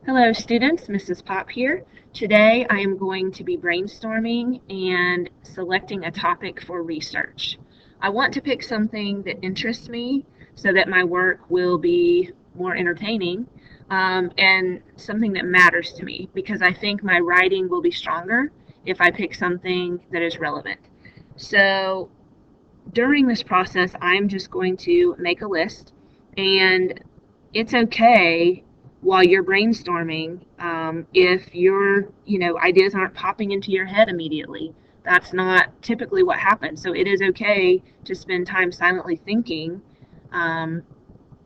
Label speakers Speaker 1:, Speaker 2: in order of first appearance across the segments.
Speaker 1: Hello students, Mrs. Pop here. Today I am going to be brainstorming and selecting a topic for research. I want to pick something that interests me so that my work will be more entertaining and something that matters to me because I think my writing will be stronger if I pick something that is relevant. So during this process, I'm just going to make a list, and it's okay while you're brainstorming if your ideas aren't popping into your head immediately. That's not typically what happens. So it is okay to spend time silently thinking. Um,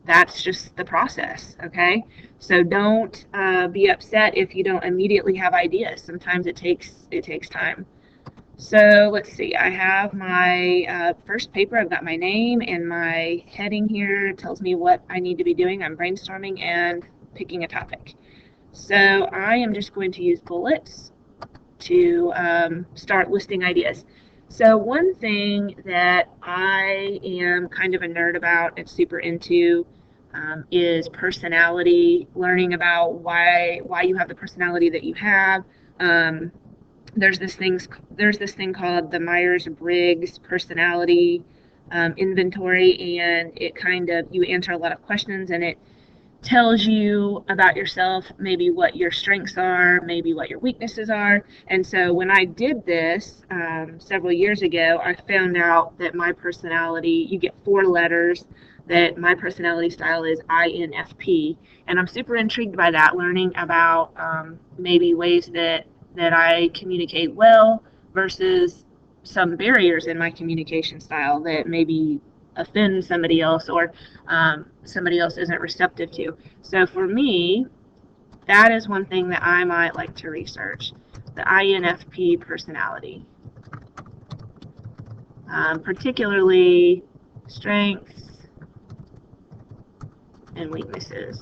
Speaker 1: that's just the process, okay? So don't be upset if you don't immediately have ideas. Sometimes it takes time. So let's see, I have my first paper. I've got my name and my heading here. It tells me what I need to be doing. I'm brainstorming and picking a topic. So I am just going to use bullets to start listing ideas. So one thing that I am kind of a nerd about and super into is personality, learning about why you have the personality that you have. Um, there's this thing called the Myers-Briggs personality inventory, and it kind of, you answer a lot of questions, and it tells you about yourself, maybe what your strengths are, maybe what your weaknesses are. And so when I did this several years ago, I found out that my personality, you get 4 letters, that my personality style is INFP. And I'm super intrigued by that, learning about maybe ways that I communicate well versus some barriers in my communication style that maybe offend somebody else, or somebody else isn't receptive to. So for me, that is one thing that I might like to research, the INFP personality, particularly strengths and weaknesses.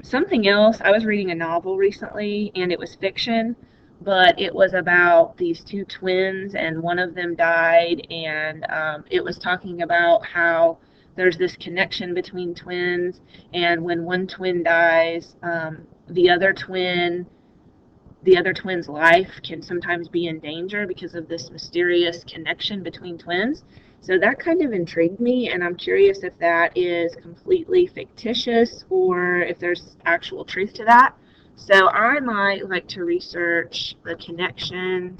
Speaker 1: Something else, I was reading a novel recently, and it was fiction, but it was about these 2 twins, and one of them died, and it was talking about how there's this connection between twins, and when one twin dies, the other twin the other twin's life can sometimes be in danger because of this mysterious connection between twins. So that kind of intrigued me, and I'm curious if that is completely fictitious or if there's actual truth to that. So I might like to research the connection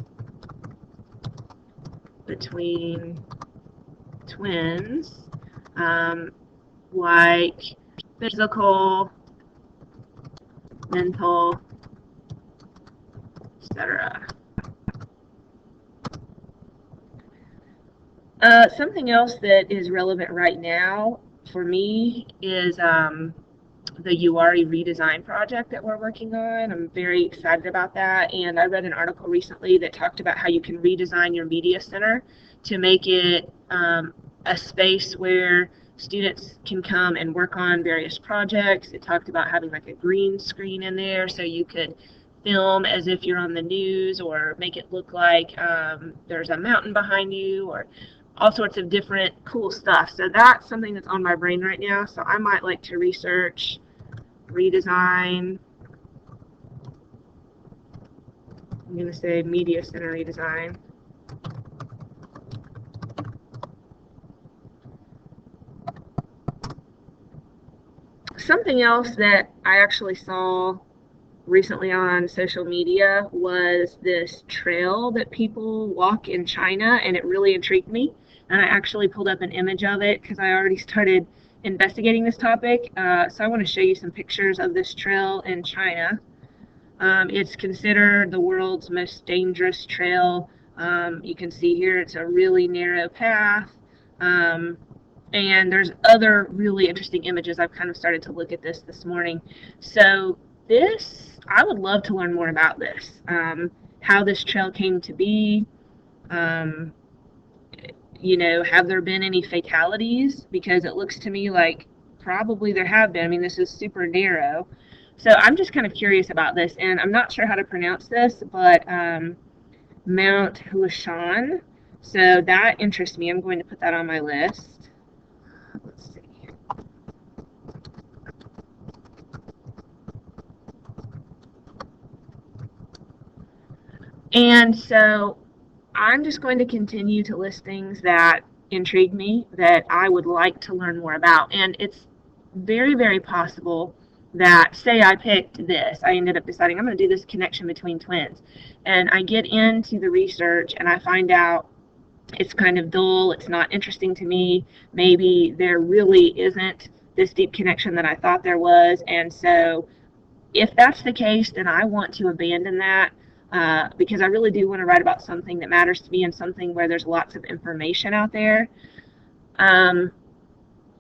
Speaker 1: between twins, like physical, mental, etc. Something else that is relevant right now for me is the UARI redesign project that we're working on. I'm very excited about that, and I read an article recently that talked about how you can redesign your media center to make it a space where students can come and work on various projects. It talked about having like a green screen in there so you could film as if you're on the news, or make it look like there's a mountain behind you, or all sorts of different cool stuff. So that's something that's on my brain right now. So I might like to research redesign. I'm going to say media center redesign. Something else that I actually saw recently on social media was this trail that people walk in China, and it really intrigued me. And I actually pulled up an image of it because I already started investigating this topic. So I want to show you some pictures of this trail in China. It's considered the world's most dangerous trail. You can see here it's a really narrow path. And there's other really interesting images. I've kind of started to look at this morning. So I would love to learn more about this, how this trail came to be. Have there been any fatalities? Because it looks to me like probably there have been. I mean, this is super narrow. So I'm just kind of curious about this, and I'm not sure how to pronounce this, but Mount Huashan. So that interests me. I'm going to put that on my list. Let's see. And so I'm just going to continue to list things that intrigue me, that I would like to learn more about. And it's very, very possible that, say I picked this, I ended up deciding I'm going to do this connection between twins. And I get into the research and I find out it's kind of dull, it's not interesting to me. Maybe there really isn't this deep connection that I thought there was. And so if that's the case, then I want to abandon that, because I really do want to write about something that matters to me and something where there's lots of information out there. Um,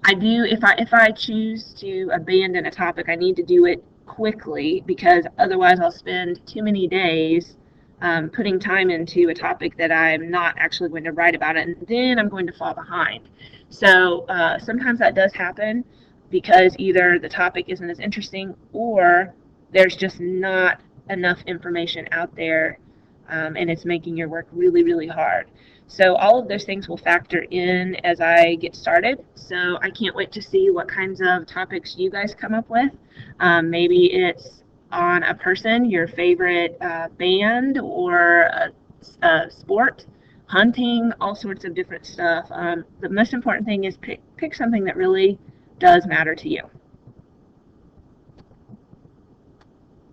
Speaker 1: I do, if I choose to abandon a topic, I need to do it quickly, because otherwise I'll spend too many days putting time into a topic that I'm not actually going to write about it, and then I'm going to fall behind. So sometimes that does happen because either the topic isn't as interesting or there's just not enough information out there, and it's making your work really, really hard. So all of those things will factor in as I get started. So I can't wait to see what kinds of topics you guys come up with. Maybe it's on a person, your favorite band, or a sport, hunting, all sorts of different stuff. The most important thing is pick something that really does matter to you.